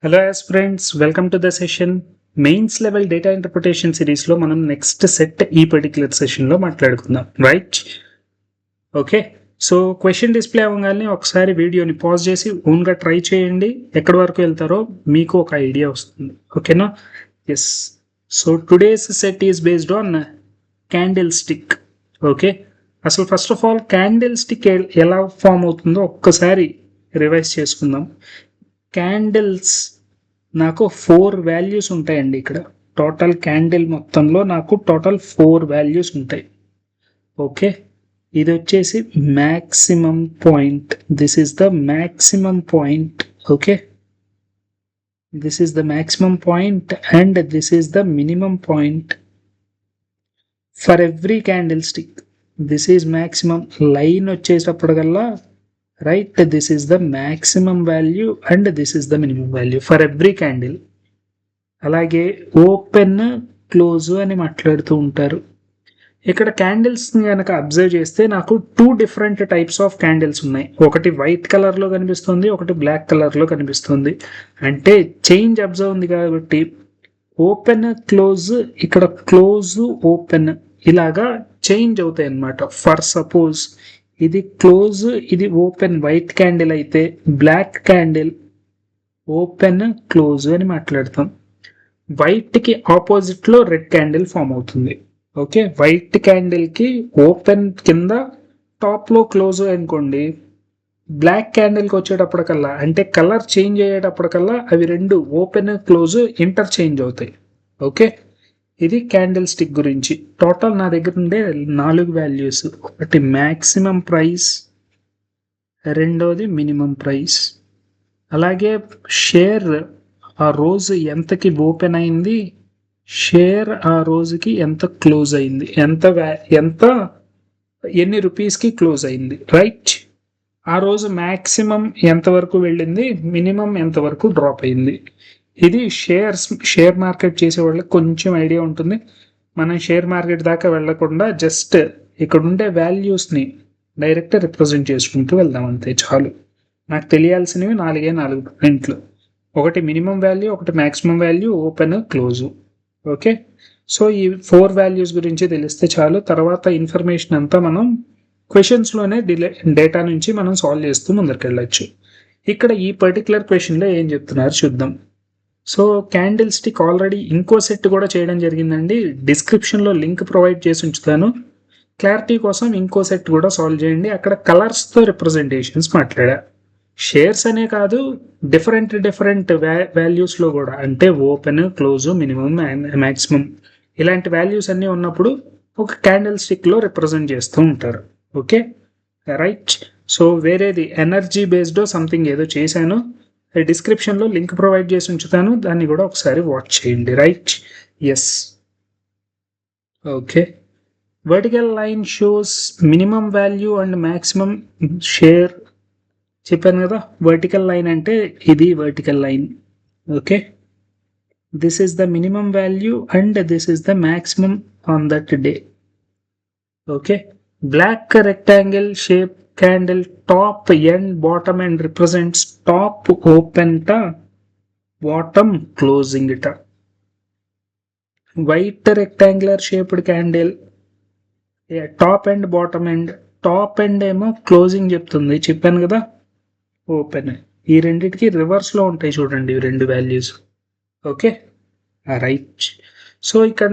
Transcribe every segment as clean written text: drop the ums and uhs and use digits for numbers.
Hello friends, welcome to the session. Mains level data interpretation సిరీస్లో మనం next set ఈ particular సెషన్లో మాట్లాడుకుందాం, right? Okay, so question display అవ్వగానే ఒకసారి వీడియోని పాజ్ చేసి ఓన్గా ట్రై చేయండి. ఎక్కడి వరకు వెళ్తారో మీకు ఒక ఐడియా వస్తుంది, ఓకేనా? Yes, so today's set is based on candlestick. Okay, అసలు first of all candlestick ఎలా ఫామ్ అవుతుందో ఒక్కసారి రివైజ్ చేసుకుందాం. క్యాండిల్స్ నాకు 4 వాల్యూస్ ఉంటాయండి. ఇక్కడ టోటల్ క్యాండిల్ మొత్తంలో నాకు టోటల్ 4 వాల్యూస్ ఉంటాయి. ఓకే, ఇది వచ్చేసి maximum point. This is the maximum point. Okay, this is the maximum point and this is the minimum point for every candlestick. This is maximum. Line వచ్చేటప్పటికల్లా right, this is the maximum value and this is the minimum value for every candle. అలాగే open close అని మాట్లాడుతూ ఉంటారు. ఇక్కడ candles కనుక observe చేస్తే నాకు 2 different types of candles ఉన్నాయి. ఒకటి వైట్ కలర్లో కనిపిస్తుంది, ఒకటి బ్లాక్ కలర్లో కనిపిస్తుంది. అంటే చేంజ్ అబ్జర్వ్ ఉంది కాబట్టి ఓపెన్ క్లోజ్, ఇక్కడ క్లోజ్ ఓపెన్ ఇలాగా చేంజ్ అవుతాయి అన్నమాట. ఫర్ సపోజ్ ఇది క్లోజ్, ఇది ఓపెన్ వైట్ క్యాండిల్ అయితే బ్లాక్ క్యాండిల్ ఓపెన్ క్లోజ్ అని మాట్లాడతాం. వైట్కి ఆపోజిట్లో రెడ్ క్యాండిల్ ఫామ్ అవుతుంది. ఓకే, వైట్ క్యాండిల్కి ఓపెన్ కింద టాప్లో క్లోజ్ అనుకోండి. బ్లాక్ క్యాండిల్కి వచ్చేటప్పటికల్లా అంటే కలర్ చేంజ్ అయ్యేటప్పటికల్లా అవి రెండు ఓపెన్ క్లోజ్ ఇంటర్చేంజ్ అవుతాయి. ఓకే, ఇది క్యాండిల్ స్టిక్ గురించి. టోటల్ నా దగ్గర ఉండే 4 వాల్యూస్. ఒకటి మ్యాక్సిమం ప్రైస్, రెండోది మినిమం ప్రైస్, అలాగే షేర్ ఆ రోజు ఎంతకి ఓపెన్ అయింది, షేర్ ఆ రోజుకి ఎంత క్లోజ్ అయింది, ఎన్ని రూపీస్కి క్లోజ్ అయింది, రైట్? ఆ రోజు మ్యాక్సిమం ఎంతవరకు వెళ్ళింది, మినిమం ఎంతవరకు డ్రాప్ అయింది. ఇది షేర్ మార్కెట్ చేసే వాళ్ళకి కొంచెం ఐడియా ఉంటుంది. మనం షేర్ మార్కెట్ దాకా వెళ్లకుండా జస్ట్ ఇక్కడ ఉండే వాల్యూస్ని డైరెక్ట్ రిప్రజెంట్ చేసుకుంటూ వెళ్దాం, అంతే చాలు. నాకు తెలియాల్సినవి 4 పాయింట్లు. ఒకటి మినిమం వాల్యూ, ఒకటి maximum value, open close. Okay, so ఈ 4 వాల్యూస్ గురించి తెలిస్తే చాలు. తర్వాత ఇన్ఫర్మేషన్ అంతా మనం క్వశ్చన్స్లోనే డేటా నుంచి మనం సాల్వ్ చేస్తూ ముందరికెళ్ళచ్చు. ఇక్కడ ఈ పర్టికులర్ క్వశ్చన్లో ఏం చెప్తున్నారు చూద్దాం. సో క్యాండిల్ స్టిక్ ఆల్రెడీ ఇంకో సెట్ కూడా చేయడం జరిగిందండి. డిస్క్రిప్షన్లో లింక్ ప్రొవైడ్ చేసి ఉంచుతాను. క్లారిటీ కోసం ఇంకో సెట్ కూడా సాల్వ్ చేయండి. అక్కడ కలర్స్తో రిప్రజెంటేషన్స్ మాట్లాడా. షేర్స్ అనే కాదు, డిఫరెంట్ వాల్యూస్లో కూడా, అంటే ఓపెన్ క్లోజ్ మినిమం మ్యాక్సిమం ఇలాంటి వాల్యూస్ అన్నీ ఉన్నప్పుడు ఒక క్యాండిల్ స్టిక్లో రిప్రజెంట్ చేస్తూ ఉంటారు. Okay, right? సో వేరేది ఎనర్జీ బేస్డ్ సంథింగ్ ఏదో చేశాను. డిస్క్రిప్షన్లో లింక్ ప్రొవైడ్ చేసి ఉంచుతాను, దాన్ని కూడా ఒకసారి వాచ్ చేయండి, right? Yes, okay. Vertical line shows minimum value and maximum share చెప్పాను కదా. వర్టికల్ లైన్ అంటే ఇది vertical line. Okay, this is the minimum value and this is the maximum on that day. Okay, black rectangle shape candle top end bottom end represents top open ta bottom closing ta. White rectangular shaped candle top end bottom end, top end ఏమో closing చెప్తుంది, చెప్పాను కదా, open. ఈ రెండింటికి reverse లో ఉంటాయి చూడండి ఈ 2 వాల్యూస్. Okay, right. సో ఇక్కడ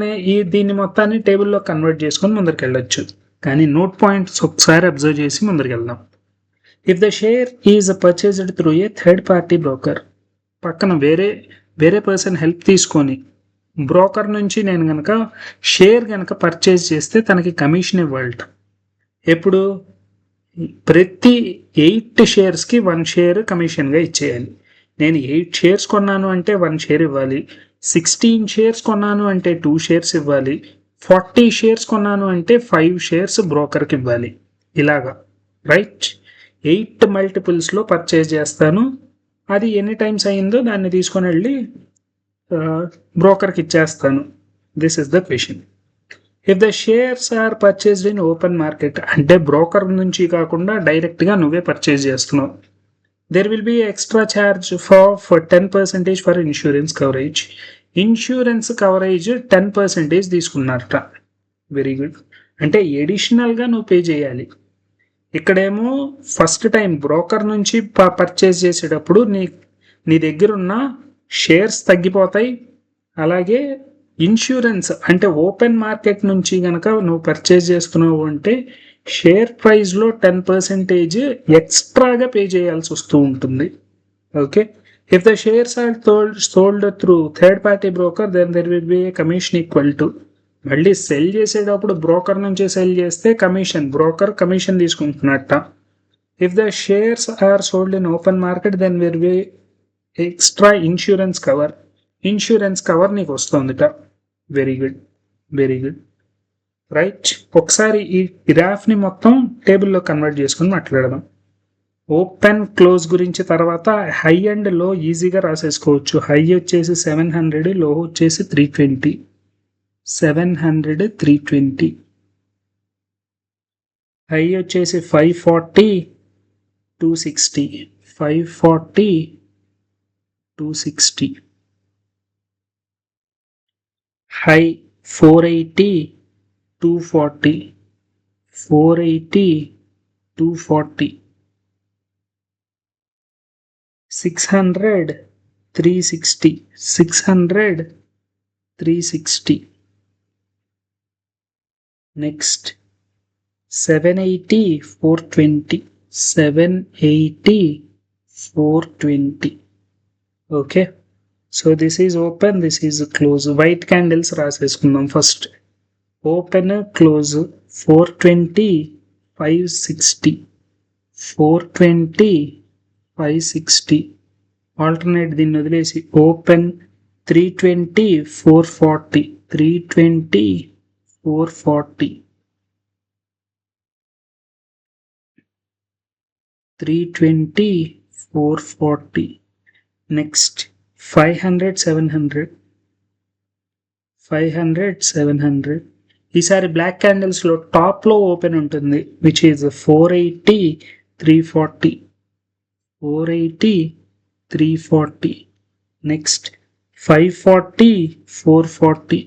దీన్ని మొత్తాన్ని టేబుల్లో కన్వర్ట్ చేసుకొని ముందరికి వెళ్ళొచ్చు. కానీ నోట్ పాయింట్స్ ఒకసారి అబ్జర్వ్ చేసి ముందరికి వెళ్దాం. If the share is purchased through a third party broker, పక్కన వేరే పర్సన్ హెల్ప్ తీసుకొని బ్రోకర్ నుంచి నేను కనుక షేర్ కనుక పర్చేజ్ చేస్తే తనకి కమిషన్ ఇవ్వాలి. ఎప్పుడు? ప్రతి 8 షేర్స్కి 1 షేర్ కమిషన్గా ఇచ్చేయాలి. నేను 8 షేర్స్ కొన్నాను అంటే 1 షేర్ ఇవ్వాలి. 16 షేర్స్ కొన్నాను అంటే 2 షేర్స్ ఇవ్వాలి. 40 షేర్స్ కొన్నాను అంటే 5 షేర్స్ బ్రోకర్కి ఇవ్వాలి. ఇలాగా, రైట్? 8 మల్టిపుల్స్లో పర్చేజ్ చేస్తాను. అది ఎన్ని టైమ్స్ అయిందో దాన్ని తీసుకొని వెళ్ళి బ్రోకర్కి ఇచ్చేస్తాను. This is the question. If the shares are purchased in open market, అంటే బ్రోకర్ నుంచి కాకుండా డైరెక్ట్గా నువ్వే పర్చేజ్ చేస్తున్నావు. there will be extra charge for 10% for insurance coverage. Insurance coverage 10% తీసుకున్నారట. Very good. అంటే ఎడిషనల్గా నువ్వు పే చేయాలి. ఇక్కడేమో ఫస్ట్ టైం బ్రోకర్ నుంచి పర్చేస్ చేసేటప్పుడు నీ దగ్గర ఉన్న షేర్స్ తగ్గిపోతాయి. అలాగే ఇన్సూరెన్స్ అంటే ఓపెన్ మార్కెట్ నుంచి కనుక నువ్వు పర్చేస్ చేస్తున్నావు అంటే షేర్ ప్రైస్లో 10% ఎక్స్ట్రాగా పే చేయాల్సి వస్తూ ఉంటుంది. Okay, if the shares are sold through third party broker then there will be a commission equal to, మళ్ళీ సెల్ చేసేటప్పుడు బ్రోకర్ నుంచి సెల్ చేస్తే బ్రోకర్ కమిషన్ తీసుకుంటున్నట్ట. If the shares are sold in open market then will be extra insurance cover నీకు వస్తుందిట. Very good, very good. Right, ఒకసారి ఈ గ్రాఫ్ని మొత్తం టేబుల్లో కన్వర్ట్ చేసుకుని మాట్లాడదాం. ఓపెన్ క్లోజ్ గురించి తర్వాత హై అండ్ లో ఈజీగా రాసేసుకోవచ్చు. హై వచ్చేసి 700, లో వచ్చేసి 320. 700, 320. హై వచ్చేసి 540, 260. 540, 260. High 480, 240. 480, 240. 600, 360. 600, 360. Next 780, 420. 780, 420. Okay, so this is open, this is close. White candles రాసేసుకుందాం. First open close 420, 560. 420, 560. ఆల్టర్నేట్ దీన్ని వదిలేసి ఓపెన్ 320, 440. 320, 440. 320, 440. నెక్స్ట్ 500, 700. 500, 700. ఈసారి బ్లాక్ క్యాండిల్స్లో టాప్లో ఓపెన్ ఉంటుంది, which is 480, 340. 480, 340. Next 540, 440.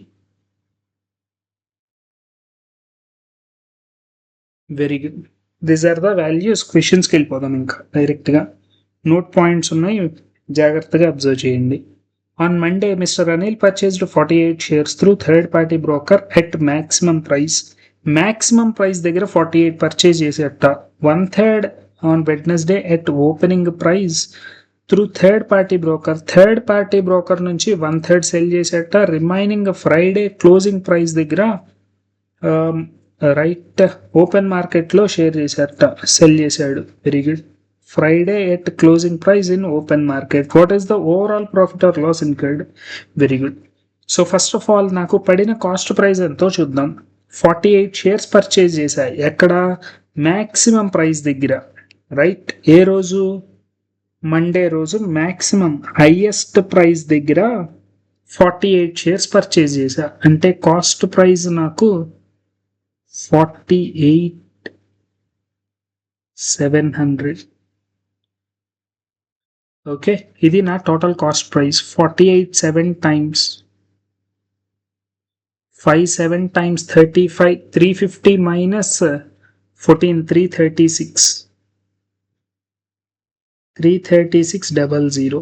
Very good. These are the values. క్వశ్చన్స్కి వెళ్ళిపోదాం ఇంకా డైరెక్ట్గా. నోట్ పాయింట్స్ ఉన్నాయి, జాగ్రత్తగా అబ్జర్వ్ చేయండి. On Monday, Mr. Anil purchased 48 shares through third-party broker at maximum price. Maximum price దగ్గర 48 purchase చేసేట. 1/3 on Wednesday at opening price through third-party broker. Third-party broker నుంచి 1/3 సెల్ చేసేట. రిమైనింగ్ ఫ్రైడే క్లోజింగ్ ప్రైస్ దగ్గర right open మార్కెట్లో share చేసేట, sell చేశాడు. Very good. Friday at closing price in open market. What is the overall profit or loss incurred? Very good. So first of all, నాకు పడిన cost price ఎంతో చూద్దాం. 48 shares purchase చేశాయి. ఎక్కడ? Maximum price దగ్గర. Right, ఏ రోజు? Monday రోజు maximum highest price దగ్గర 48 షేర్స్ పర్చేజ్ చేశా. అంటే కాస్ట్ ప్రైస్ నాకు 48,700. ఓకే, ఇది నా total cost price. 48,7 times 5, 7 times 35, 350 minus 14, 336. 336,000.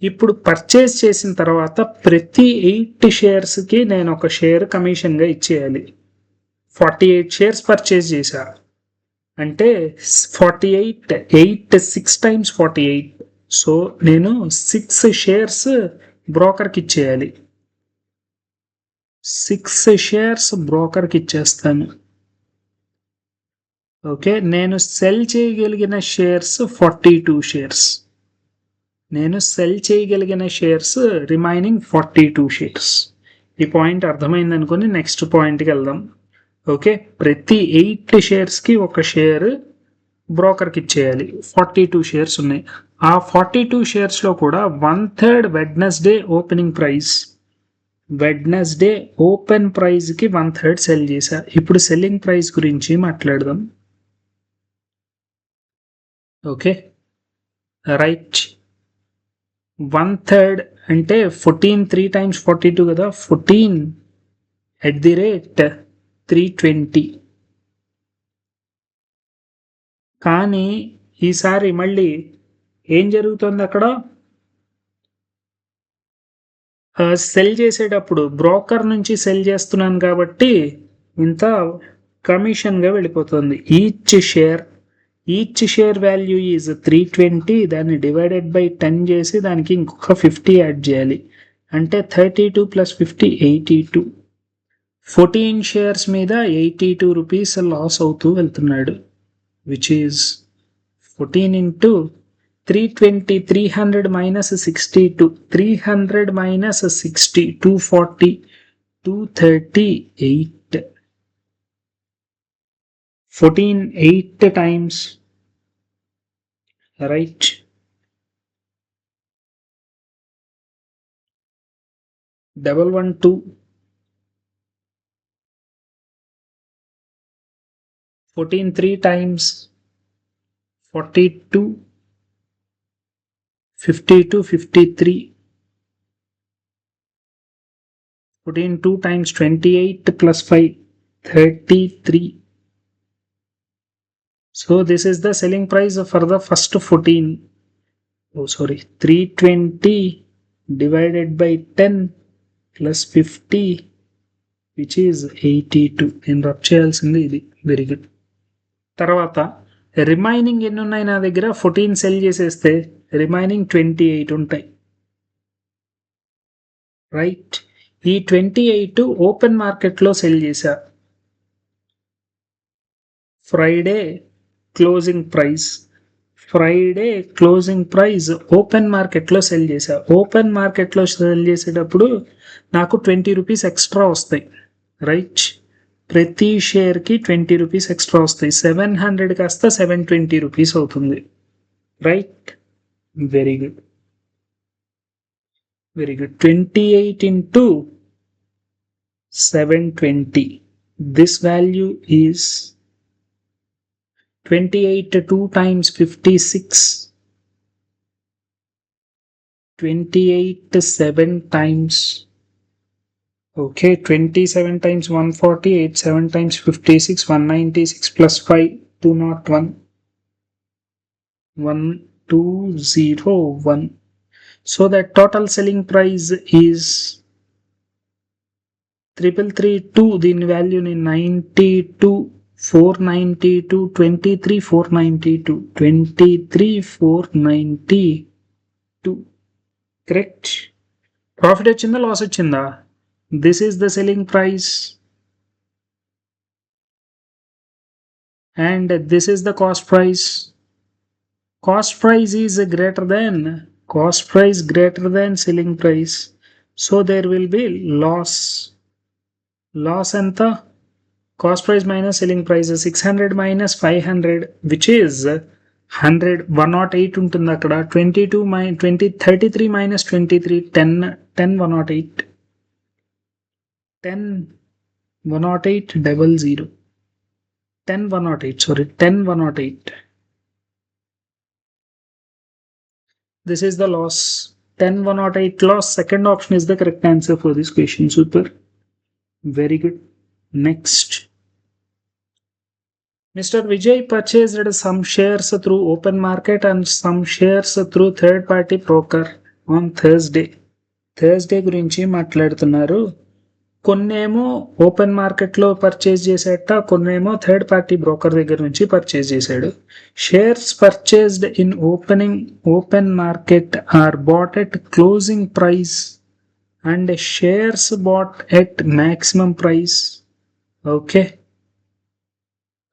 ఇప్పుడు పర్చేస్ చేసిన తర్వాత ప్రతి 8 షేర్స్కి నేను ఒక షేర్ కమిషన్గా ఇచ్చేయాలి. 48 షేర్స్ పర్చేస్ చేశా అంటే 48, 8, 6 times 48. సో నేను 6 షేర్స్ బ్రోకర్కి ఇచ్చేయాలి. 6 షేర్స్ బ్రోకర్కి ఇచ్చేస్తాను. ఓకే, నేను సెల్ చేయగలిగిన షేర్స్ 42 షేర్స్. నేను సెల్ చేయగలిగిన షేర్స్ రిమైనింగ్ 42 షేర్స్. ఈ పాయింట్ అర్థమైంది అనుకుని నెక్స్ట్ పాయింట్కి వెళ్దాం. ఓకే, ప్రతి 8 షేర్స్కి ఒక షేర్ బ్రోకర్కి ఇచ్చేయాలి. 42 షేర్స్ ఉన్నాయి. ఆ 42 షేర్స్లో కూడా 1/3 Wednesday opening price. Wednesday open ప్రైస్కి 1/3 సెల్ చేశా. ఇప్పుడు సెల్లింగ్ ప్రైస్ గురించి మాట్లాడదాం. ఓకే, రైట్ 1/3 అంటే 14 3 times 42 కదా 14 @ 320 కానీ ఈసారి మళ్ళీ ఏం జరుగుతుంది అక్కడ సెల్ చేసేటప్పుడు బ్రోకర్ నుంచి సెల్ చేస్తున్నాను కాబట్టి ఇంత కమిషన్గా వెళ్ళిపోతుంది ఈచ్ షేర్ వాల్యూ ఈజ్ 320 దాన్ని డివైడెడ్ బై 10 చేసి దానికి ఇంకొక 50 యాడ్ చేయాలి అంటే 32 + 50 82 14 షేర్స్ మీద 82 రూపీస్ లాస్ అవుతూ వెళ్తున్నాడు which is 14 × 320 300 - 62 300 - 60 240 238 14 8 times right 112 14 3 times 42 52 53 14 2 times 28 + 5 33 so this is the selling price for the first 320 divided by 10 + 50 which is 82 నేను రబ్ చేయాల్సింది ఇది వెరీ గుడ్ తర్వాత రిమైనింగ్ ఎన్ని ఉన్నాయి నా దగ్గర 14 సెల్ చేసేస్తే రిమైనింగ్ 28 ఉంటాయి రైట్ ఈ 28 ఓపెన్ మార్కెట్లో సెల్ చేశా ఫ్రైడే క్లోజింగ్ ప్రైస్ ఓపెన్ మార్కెట్లో సెల్ చేశా ఓపెన్ మార్కెట్లో సెల్ చేసేటప్పుడు నాకు 20 రూపీస్ ఎక్స్ట్రా వస్తాయి రైట్ ప్రతి షేర్కి 20 రూపీస్ ఎక్స్ట్రా వస్తాయి 700 కాస్త 720 రూపీస్ అవుతుంది right very good 28 × 720 this value is 28 2 times 56 28 7 times okay 27 times 148 7 times 56 196 plus 5 201 1201 so the total selling price is 3332 దీని value ని 92 492 23 492 23 492 correct profit వచ్చిందా లాస్ వచ్చిందా this is the selling price and this is the cost price is greater than selling price so there will be loss ఎంత cost price minus selling price 600 minus 500 which is 108 ఉంటుంది అక్కడ 33 minus 23 10 108 10 108 00 10 108 this is the loss 10 108 loss second option is the correct answer for this question super very good next Mr. Vijay purchased some shares through open market and some shares through third party broker on Thursday గురించి మాట్లాడుతున్నారు కొన్నేమో open మార్కెట్లో purchase చేసేట కొన్నేమో third party broker దగ్గర నుంచి purchase చేశాడు shares purchased in open market are bought at closing price and shares bought at maximum price okay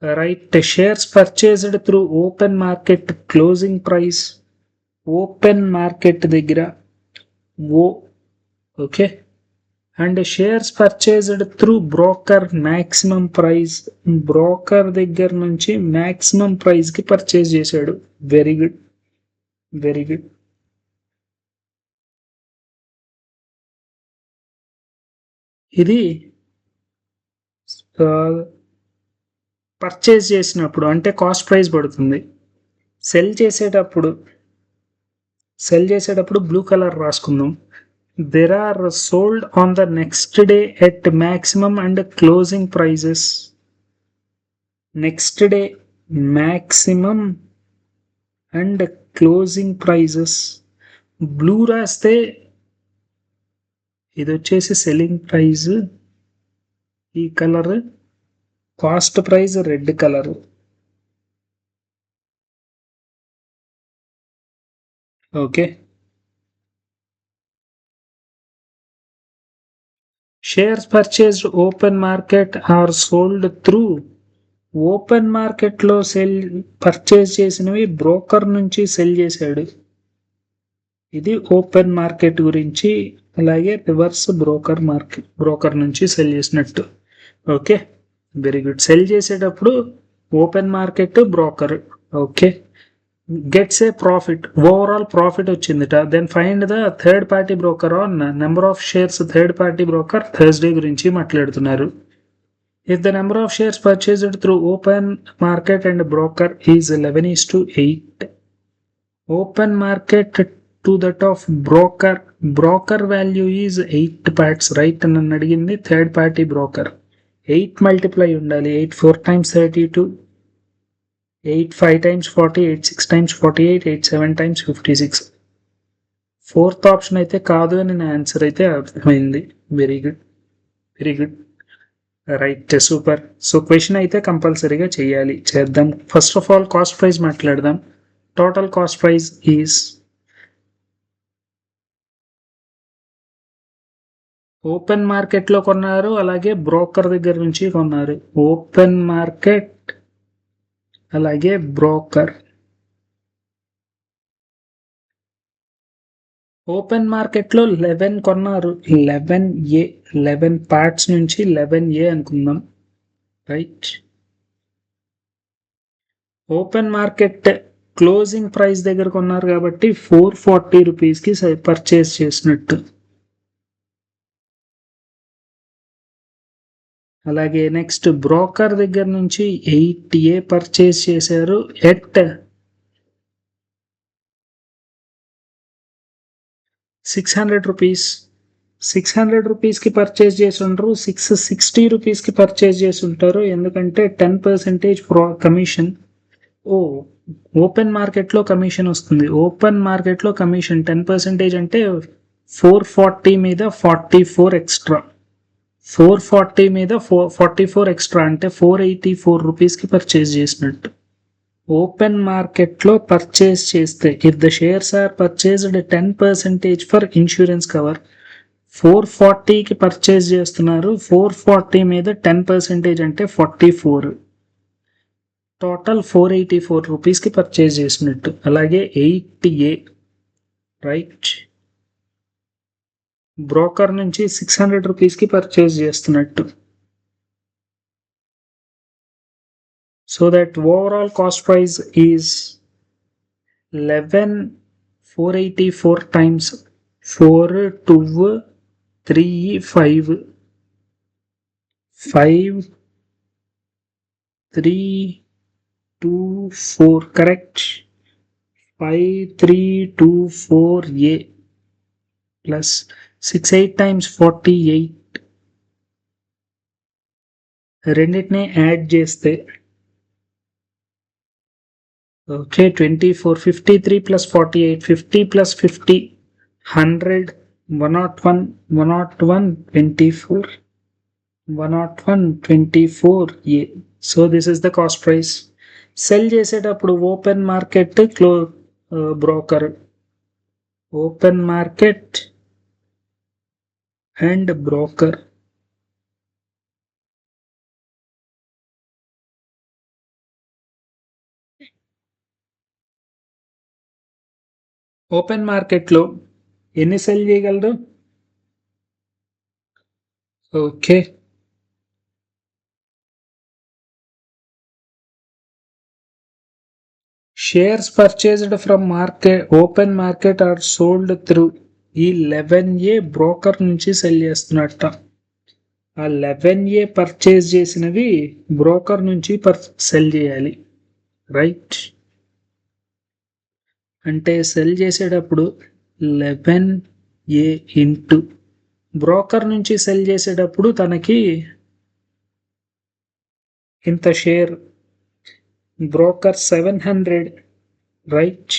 right shares purchased through open market closing price open market దగ్గర okay and shares purchased through broker maximum price broker దగ్గర నుంచి maximum price కి purchase చేశాడు very good ఇది purchase చేసినప్పుడు అంటే cost price పడుతుంది sell చేసేటప్పుడు సెల్ చేసేటప్పుడు బ్లూ కలర్ రాసుకుందాం. There are sold on the next day at maximum and closing prices. Next day maximum and closing prices. Blue రాస్తే ఇది వచ్చేసి సెల్లింగ్ ప్రైస్, ఈ colour cost price red colour. Okay, shares purchased open market are sold through. Open మార్కెట్లో purchase చేసినవి broker నుంచి sell చేశాడు. ఇది open market గురించి. అలాగే రివర్స్ బ్రోకర్ నుంచి సెల్ చేసినట్టు. Okay, very good. సెల్ చేసేటప్పుడు open market, broker. Okay, gets a profit, overall profit వచ్చిందిట. Then find the third party broker on number of shares. Third party broker Thursday గురించి మాట్లాడుతున్నారు. If the number of shares purchased through open market and broker is 11:8, open market to that of broker value is 8 parts, right నన్ను అడిగింది third party broker. 8 multiply ఉండాలి. 8 4 times 32, 8 5 times 40, 8 6 times 48, 8 7 times 56. Fourth option అయితే కాదు అని నా answer అయితే అర్థమైంది. Very good, very good, right, super. So question అయితే కంపల్సరీగా చేయాలి, చేద్దాం. First of all cost price మాట్లాడదాం. Total cost price is open మార్కెట్లో కొన్నారు, అలాగే బ్రోకర్ దగ్గర నుంచి కొన్నారు. ఓపెన్ మార్కెట్ అలాగే బ్రోకర్. ఓపెన్ మార్కెట్లో 11 కొన్నారు. 11A, 11 parts నుంచి 11A అనుకుందాం, right. Open market closing price దగ్గర కొన్నారు కాబట్టి 440 రూపీస్కి పర్చేస్ చేసినట్టు. అలాగే నెక్స్ట్ బ్రోకర్ దగ్గర నుంచి 8A పర్చేస్ చేశారు ఎట్ 600 రూపీస్. 600 రూపీస్కి పర్చేస్ చేసి ఉంటారు, 660 రూపీస్కి పర్చేస్ చేసి ఉంటారు. ఎందుకంటే 10% కమిషన్. ఓపెన్ మార్కెట్లో కమిషన్ వస్తుంది. ఓపెన్ మార్కెట్లో కమిషన్ 10% అంటే 440 మీద 44 ఎక్స్ట్రా. 440 మీద 44 ఎక్స్ట్రా అంటే 484 రూపీస్కి పర్చేస్ చేసినట్టు. ఓపెన్ మార్కెట్లో పర్చేస్ చేస్తే if the shares are purchased 10% for insurance cover, 440కి పర్చేస్ చేస్తున్నారు. 440 మీద 10% అంటే 44, టోటల్ 484 రూపీస్కి పర్చేస్ చేసినట్టు. అలాగే 8A, రైట్, బ్రోకర్ నుంచి 600 రూపీస్కి పర్చేస్ చేస్తున్నట్టు. So that overall cost price is 11,484 times 4 2 3 5 5 3 2 4, correct. 5324A plus 68 times 48, రెండింటిని యాడ్ చేస్తే okay 24, 53 plus 48, 50 plus 50, 100, 101, 101, 24, 101, 24A. So this is the cost price. Sell చేసేటప్పుడు open market, broker, open market and broker. Open మార్కెట్లో ఎన్ని sell చేయగలరు? Okay, shares purchased from open market are sold through. ఈ 11A broker నుంచి cell చేస్తున్నట్ట. ఆ 11A purchase చేసినవి broker నుంచి cell చేయాలి, రైట్. అంటే సెల్ చేసేటప్పుడు 11A ఇంటూ బ్రోకర్ నుంచి సెల్ చేసేటప్పుడు తనకి ఇంత share, broker 700, right?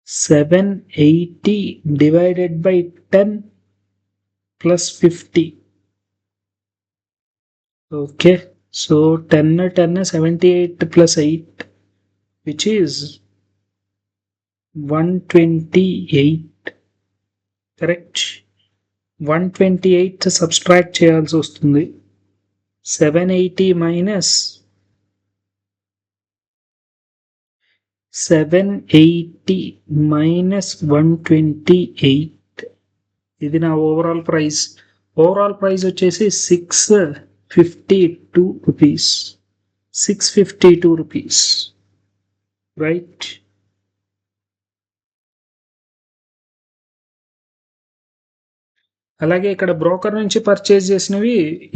780 divided by 10 plus 50. Okay, so 10 78 plus 8, which is 128. Correct? 128 subtract చేయాల్సి వస్తుంది. 780 minus 780 minus 128. ఇది నా ఓవరాల్ ప్రైస్. ఓవరాల్ ప్రైస్ వచ్చేసి 652 రూపీస్. 652 rupees, right? అలాగే ఇక్కడ బ్రోకర్ నుంచి పర్చేజ్ చేసినవి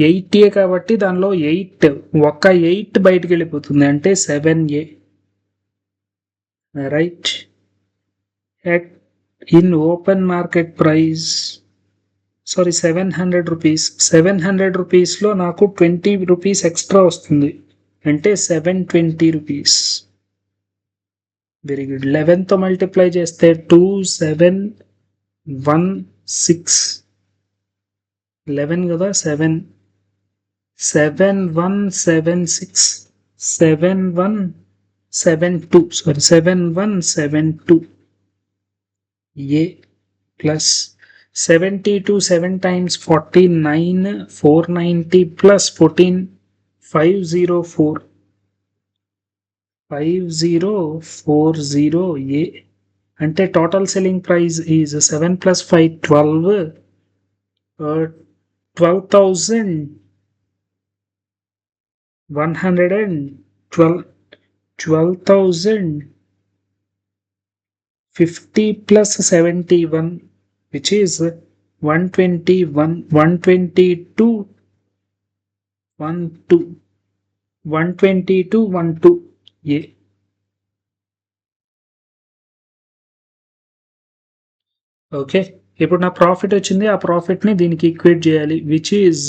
80 కాబట్టి దానిలో 8 బయటికి వెళ్ళిపోతుంది, అంటే 7A, right? In open market price 700 rupees. 700 రూపీస్లో నాకు 20 రూపీస్ ఎక్స్ట్రా వస్తుంది, అంటే 720 రూపీస్. Very good. 11తో మల్టిప్లై చేస్తే 2716, 11 కదా, 7176, 7172 A plus 72 7 times 49, 490 plus 14, 5040 A. అంటే total selling price is 7 plus 5 12, 12,050 plus 71, which is 121, 122, 12 A. Okay, ఇప్పుడు నా ప్రాఫిట్ వచ్చింది. ఆ ప్రాఫిట్ని దీనికి ఈక్వేట్ చేయాలి, విచ్ ఈజ్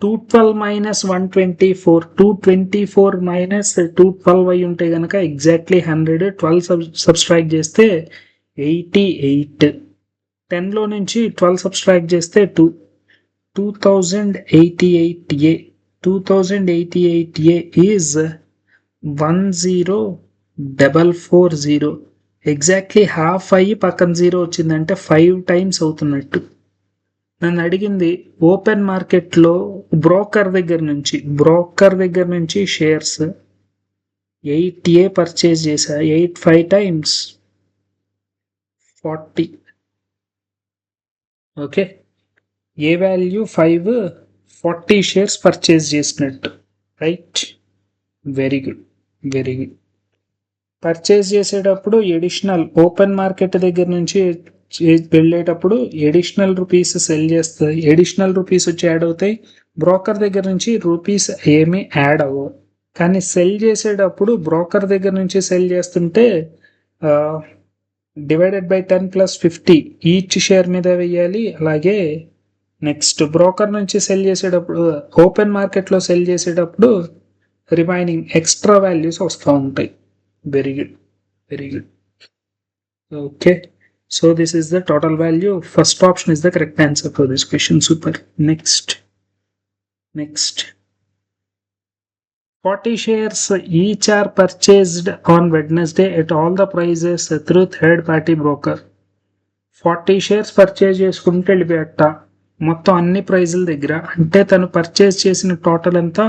212 minus 124. 224 minus 212 అయి ఉంటే కనుక ఎగ్జాక్ట్లీ 100. 12 సబ్స్ట్రాక్ట్ చేస్తే 88. 10లో నుంచి 12 సబ్స్ట్రాక్ట్ చేస్తే 2088A. 2088A is 10440. Exactly half అయ్యి పక్కన 0 వచ్చిందంటే 5 times అవుతున్నట్టు. నన్ను అడిగింది ఓపెన్ మార్కెట్లో బ్రోకర్ దగ్గర నుంచి షేర్స్ 8A పర్చేజ్ చేశా. 8 5 times 40. ఓకే, ఏ వాల్యూ 5, 40 షేర్స్ పర్చేజ్ చేసినట్టు, రైట్? Very good. పర్చేజ్ చేసేటప్పుడు ఎడిషనల్ ఓపెన్ మార్కెట్ దగ్గర నుంచి వెళ్ళేటప్పుడు ఎడిషనల్ రూపీస్ సెల్ చేస్తాయి, ఎడిషనల్ రూపీస్ వచ్చి యాడ్ అవుతాయి. బ్రోకర్ దగ్గర నుంచి రూపీస్ ఏమీ యాడ్ అవ్వవు. కానీ సెల్ చేసేటప్పుడు బ్రోకర్ దగ్గర నుంచి సెల్ చేస్తుంటే divided by 10 plus 50 each share మీద వేయాలి. అలాగే నెక్స్ట్ బ్రోకర్ నుంచి సెల్ చేసేటప్పుడు, ఓపెన్ మార్కెట్లో సెల్ చేసేటప్పుడు రిమైనింగ్ ఎక్స్ట్రా వాల్యూస్ వస్తూ ఉంటాయి. Very good. Okay, so this is the total value. First option is the correct answer for this question. Super. Next 40 shares each are purchased on Wednesday at all the prices through third party broker. 40 shares purchase చేసుకుంటే వెళ్ళిపోయట మొత్తం అన్ని ప్రైజుల దగ్గర. అంటే తను purchase చేసిన total ఎంత?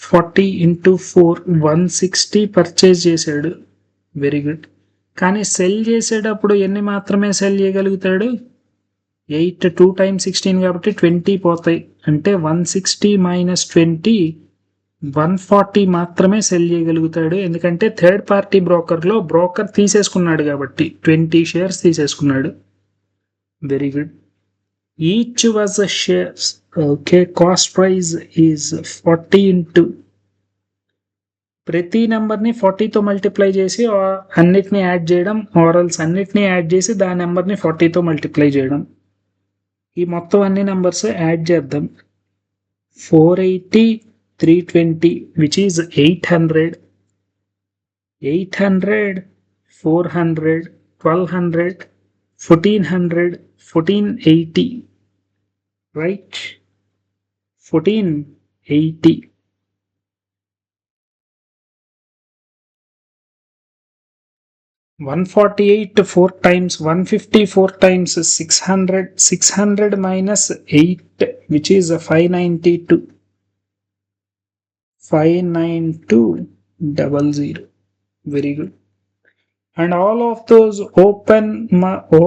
40 into 4 160 purchase చేశాడు. Very good. కానీ సెల్ చేసేటప్పుడు ఎన్ని మాత్రమే సెల్ చేయగలుగుతాడు? 8 2 times 16 కాబట్టి 20 పోతాయి. అంటే 160 minus 20 140 మాత్రమే సెల్ చేయగలుగుతాడు. ఎందుకంటే థర్డ్ పార్టీ బ్రోకర్లో బ్రోకర్ తీసేసుకున్నాడు కాబట్టి 20 షేర్స్ తీసేసుకున్నాడు. Very good. Each was a shares. Okay, cost price is 40 into ప్రతి నెంబర్ని 40తో మల్టిప్లై చేసి అన్నిటిని యాడ్ చేయడం, ఆరల్స్ అన్నిటిని యాడ్ చేసి దాని నెంబర్ని 40తో మల్టిప్లై చేయడం. ఈ మొత్తం అన్ని నెంబర్స్ యాడ్ చేద్దాం. 480, 320 which is 800, 800, 400, 1200, 1400, 1480, right? 1480. 148 4 times, 150 4 times, 600, 600 minus 8 which is 592, 59200. Very good. And all of those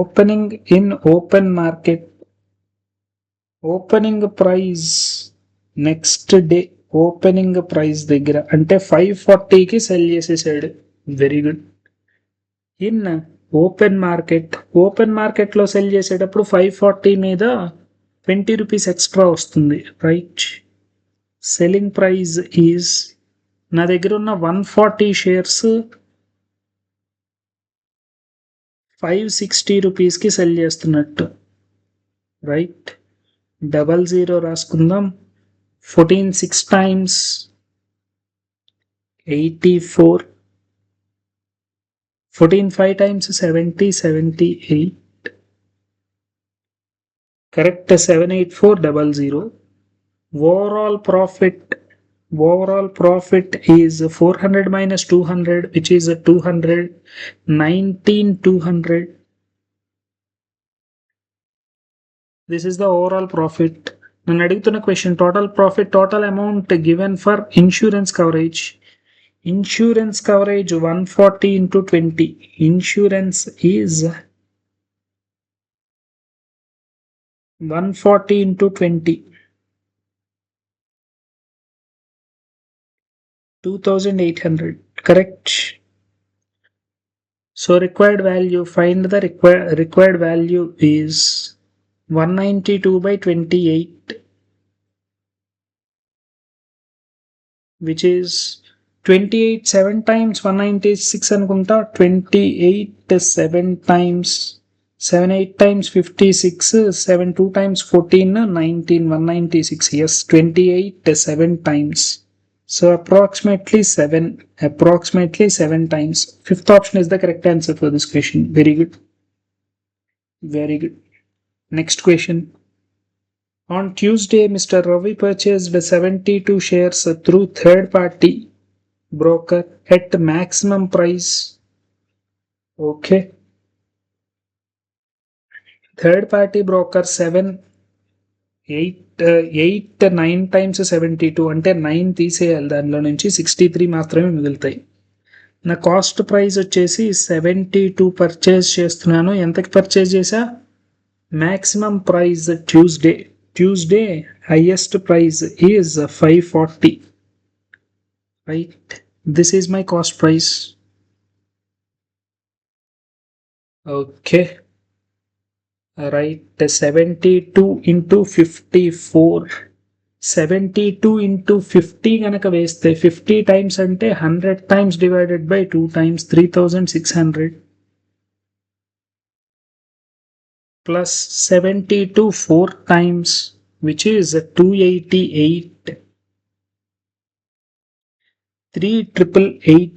opening in open market, opening price next day opening price దగ్గర అంటే 540కి సెల్ చేసేసాడు. Very good. ఇన్ ఓపెన్ మార్కెట్లో cell చేసేటప్పుడు 540 మీద 20 rupees extra వస్తుంది, right? Selling price is, నా దగ్గర ఉన్న 140 షేర్స్ 560 రూపీస్కి సెల్ చేస్తున్నట్టు, right? 00 రాసుకుందాం. 14 6 times 84, 14 5 times 70, 78, correct, 78400. Overall profit is 400 minus 200 which is 200, 19200. This is the overall profit. నన్ను అడుగుతున్న question, total amount given for insurance coverage. Insurance coverage 140 into 20. Insurance is 140 into 20. 2800, correct? So required value, find the required value is 192 by 28 which is 28 7 times 196 అనుకుంటా. 28 7 times 7 8 times 56, 7 2 times 14, 19, 196. Yes, 28 7 times. So approximately 7 times. Fifth option is the correct answer for this question. Very good. Very good. Next question. On Tuesday, Mr. Ravi purchased 72 shares through third party broker at maximum price. Okay. Third party broker 8 9 times 72 అంటే 9 తీసేయాలి, దానిలో నుంచి 63 మాత్రమే మిగులుతాయి. నా cost price వచ్చేసి 72 purchase చేస్తున్నాను. ఎంతకి పర్చేజ్ చేసా? maximum price Tuesday highest price is 540, right? This is my cost price. Okay, right, 72 into 54, 72 into 50 గనక వేస్తే 50 times అంటే 100 times divided by 2 times 3600 plus 72 4 times which is 288, 3888,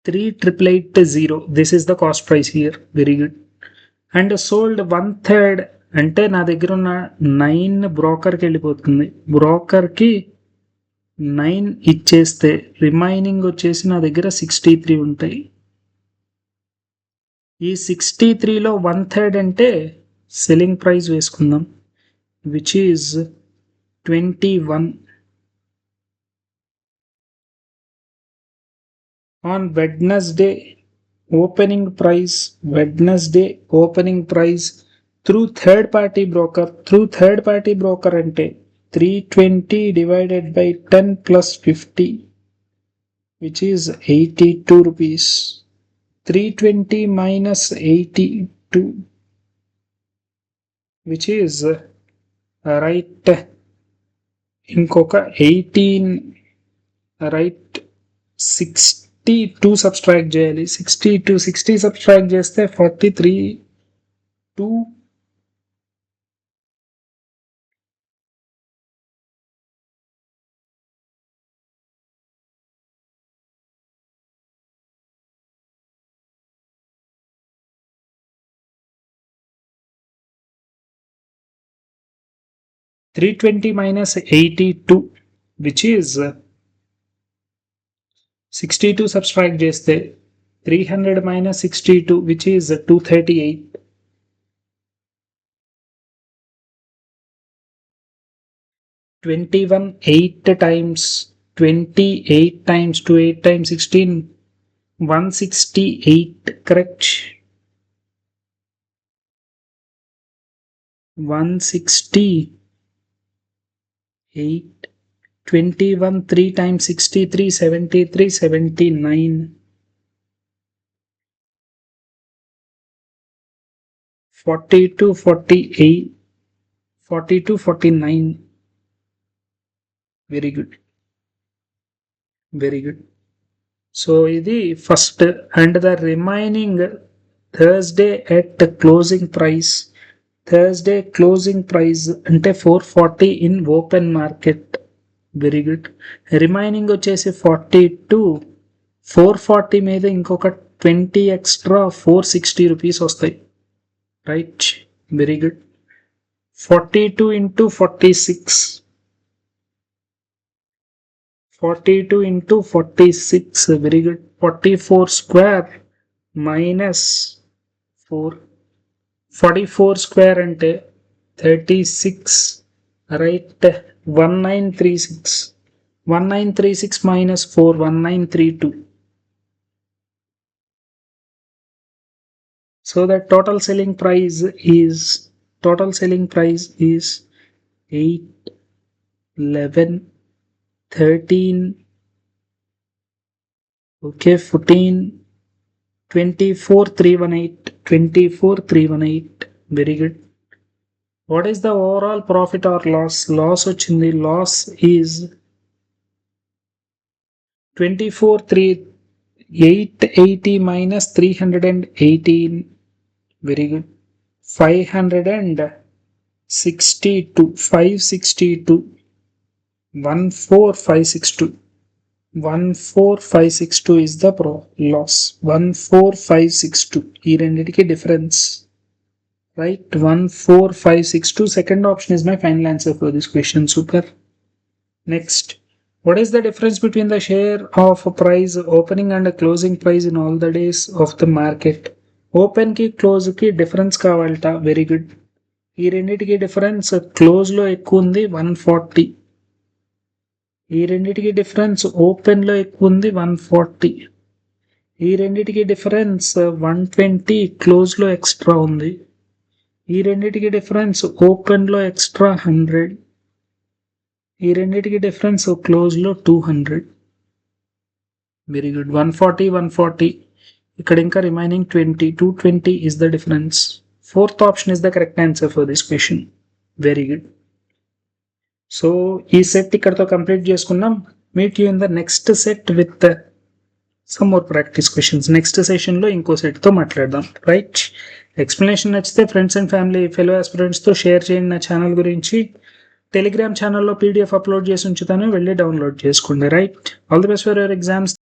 3880. This is the cost price here. Very good. And sold 1/3 అంటే నా దగ్గర ఉన్న 9 బ్రోకర్కి వెళ్ళిపోతుంది. బ్రోకర్కి 9 ఇచ్చేస్తే remaining వచ్చేసి నా దగ్గర 63 ఉంటాయి. ఈ 63లో 1/3 అంటే సెల్లింగ్ ప్రైస్ వేసుకుందాం which is 21. On Wednesday opening price through third party broker అంటే 320 divided by 10 plus 50 which is 82 rupees. 320 minus 82 which is right. ఇంకొక 18 రైట్. 62 సబ్స్ట్రాక్ట్ చేయాలి. 60 సబ్స్ట్రాక్ట్ చేస్తే 43 2 320 minus 82 which is 62 subtract చేస్తే 300 minus 62 which is 238. 8 times 28 times 2 8 times 16 168 correct. 168 21 3 times 63 73 79 42 48 42 49. Very good. So ఇది first and the remaining Thursday at closing price అంటే 440 in open market. Very good. Remaining వచ్చేసి 42. 440 మీద ఇంకొక 20 extra 460 rupees వస్తాయి. Right. Very good. 42 into 46. 42 into 46. Very good. 44 square minus 4. 44 square అంటే 36. Right. 1936 minus 4 1932. So the total selling price is 8 11 13 okay 14 24 318. Very good. What is the overall profit or loss? Loss వచ్చింది. Loss is 880 minus 318. Very good. 562 14562. 14562 is the loss. 14562 ఈ రెండిటికి difference. Right. 14562. Second option is my final answer for this question. Super. Next, what is the difference between the share of price opening and closing price in all the days of the market? Open ki close ki difference kavalta. Very good. ఈ రెండిటికి difference close లో ఎక్కువ ఉంది 140. ఈ రెండిటికి difference open లో ఎక్కువ ఉంది 140. ఈ రెండిటికి difference 120 close లో extra ఉంది. ఈ రెండిటికి డిఫరెన్స్ ఓపెన్ లో ఎక్స్ట్రా 100. ఈ రెండిటికి డిఫరెన్స్ క్లోజ్ లో 200. Very good. 140 ఇక్కడ ఇంకా remaining 20. 220 is the difference. Fourth option is the correct answer for this question. Very good. So ఈ సెట్ ఇక్కడతో కంప్లీట్ చేసుకున్నాం. Meet you in the next set with some more practice questions. Next సెషన్లో ఇంకో సెట్తో మాట్లాడదాం. Right. Explanation నచ్చితే friends and family fellow ఆస్పిరెంట్స్తో share చేయండి. నా ఛానల్ గురించి టెలిగ్రామ్ ఛానల్లో పీడిఎఫ్ అప్లోడ్ చేసి ఉంచుతాను, వెళ్ళి డౌన్లోడ్ చేసుకోండి. Right. All the best for your exams.